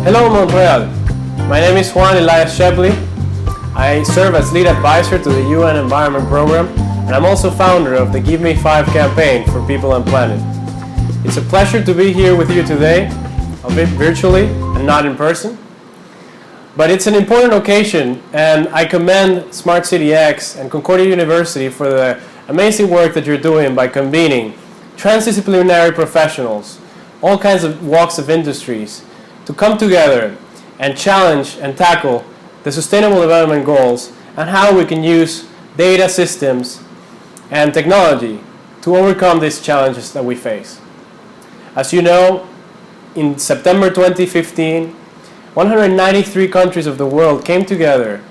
Hello Montreal, my name is Juan Chebly. I serve as lead advisor to the UN Environment Program, and I'm also founder of the Give Me 5 campaign for people and planet. It's a pleasure to be here with you today, albeit virtually and not in person. But it's an important occasion, and I commend Smart City X and Concordia University for the amazing work that you're doing by convening transdisciplinary professionals, all kinds of walks of industries, to come together and challenge and tackle the Sustainable Development Goals and how we can use data systems and technology to overcome these challenges that we face. As you know, in September 2015, 193 countries of the world came together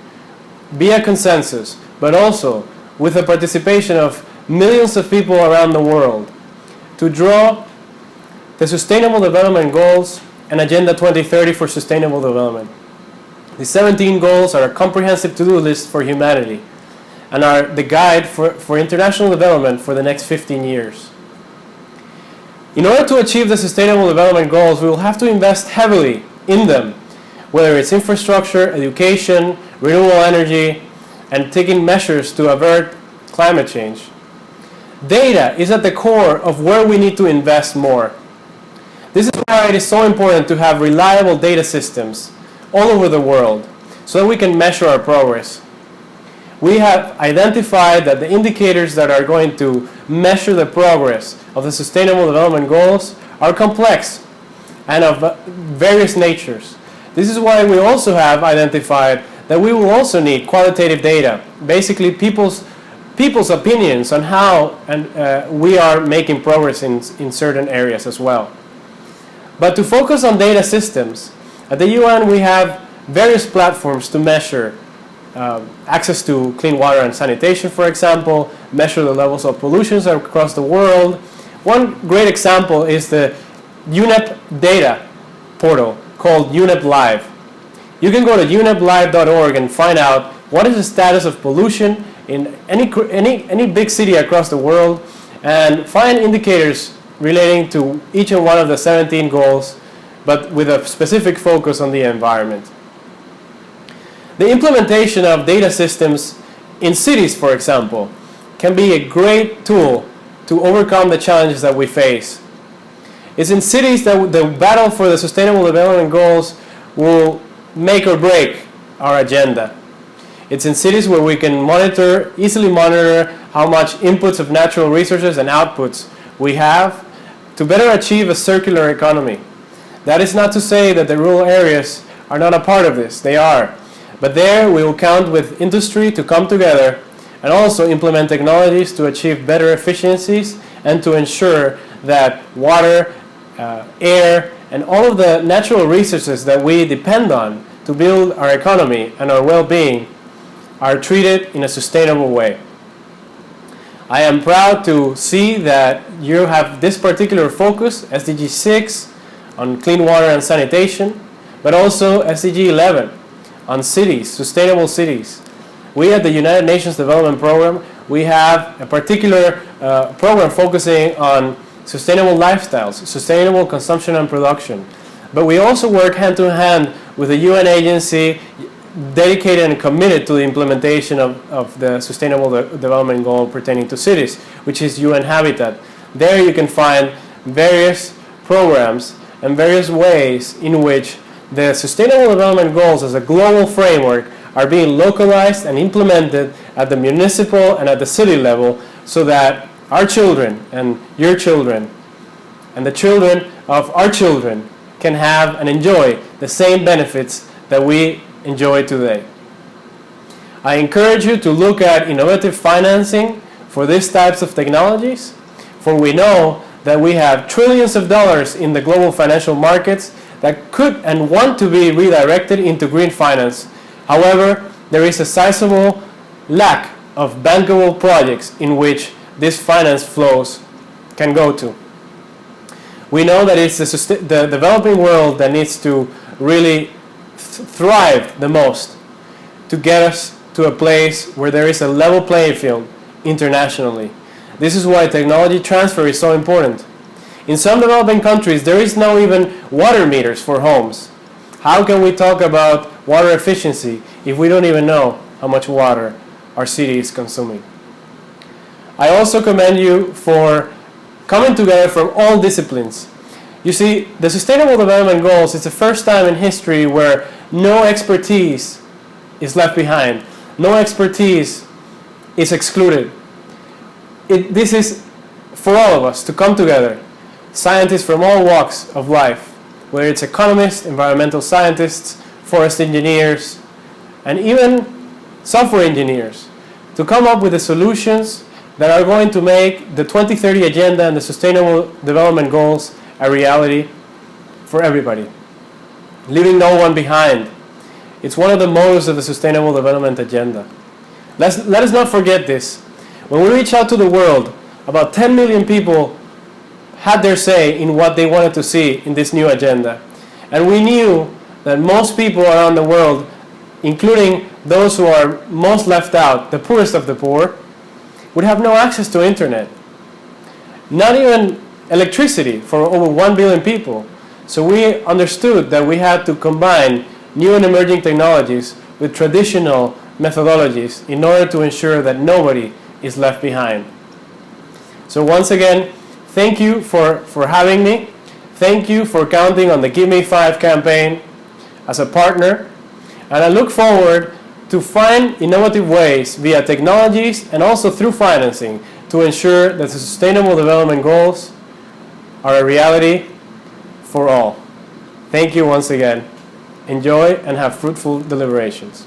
via consensus, but also with the participation of millions of people around the world to draw the Sustainable Development Goals and Agenda 2030 for Sustainable Development. The 17 goals are a comprehensive to-do list for humanity and are the guide for international development for the next 15 years. In order to achieve the Sustainable Development Goals, we will have to invest heavily in them, whether it's infrastructure, education, renewable energy, and taking measures to avert climate change. Data is at the core of where we need to invest more. This is why it is so important to have reliable data systems all over the world so that we can measure our progress. We have identified that the indicators that are going to measure the progress of the Sustainable Development Goals are complex and of various natures. This is why we also have identified that we will also need qualitative data, basically people's opinions on how we are making progress in certain areas as well. But to focus on data systems, at the UN we have various platforms to measure access to clean water and sanitation, for example, measure the levels of pollution across the world. One great example is the UNEP data portal called UNEP Live. You can go to uneplive.org and find out what is the status of pollution in any big city across the world and find indicators relating to each and one of the 17 goals, but with a specific focus on the environment. The implementation of data systems in cities, for example, can be a great tool to overcome the challenges that we face. It's in cities that the battle for the Sustainable Development Goals will make or break our agenda. It's in cities where we can easily monitor how much inputs of natural resources and outputs we have to better achieve a circular economy. That is not to say that the rural areas are not a part of this. They are. But there we will count with industry to come together and also implement technologies to achieve better efficiencies and to ensure that water, air, and all of the natural resources that we depend on to build our economy and our well-being are treated in a sustainable way. I am proud to see that you have this particular focus, SDG 6, on clean water and sanitation, but also SDG 11 on cities, sustainable cities. We at the United Nations Development Program, we have a particular program focusing on sustainable lifestyles, sustainable consumption and production. But we also work hand to hand with a UN agency dedicated and committed to the implementation of the Sustainable Development Goal pertaining to cities, which is UN Habitat. There you can find various programs and various ways in which the Sustainable Development Goals as a global framework are being localized and implemented at the municipal and at the city level so that our children and your children and the children of our children can have and enjoy the same benefits that we enjoy today. I encourage you to look at innovative financing for these types of technologies, for we know that we have trillions of dollars in the global financial markets that could and want to be redirected into green finance. However, there is a sizable lack of bankable projects in which these finance flows can go to. We know that it's the developing world that needs to really thrive the most to get us to a place where there is a level playing field internationally. This is why technology transfer is so important. In some developing countries, there is no even water meters for homes. How can we talk about water efficiency if we don't even know how much water our city is consuming? I also commend you for coming together from all disciplines. You see, the Sustainable Development Goals is the first time in history where no expertise is left behind. No expertise is excluded. This is for all of us to come together, scientists from all walks of life, whether it's economists, environmental scientists, forest engineers, and even software engineers, to come up with the solutions that are going to make the 2030 Agenda and the Sustainable Development Goals a reality for everybody, leaving no one behind. It's one of the motives of the Sustainable Development Agenda. Let us not forget this. When we reach out to the world, about 10 million people had their say in what they wanted to see in this new agenda. And we knew that most people around the world, including those who are most left out, the poorest of the poor, would have no access to internet. Not even electricity for over 1 billion people. So we understood that we had to combine new and emerging technologies with traditional methodologies in order to ensure that nobody is left behind. So once again, thank you for having me. Thank you for counting on the Give Me 5 campaign as a partner. And I look forward to find innovative ways via technologies and also through financing to ensure that the Sustainable Development Goals are a reality for all. Thank you once again. Enjoy and have fruitful deliberations.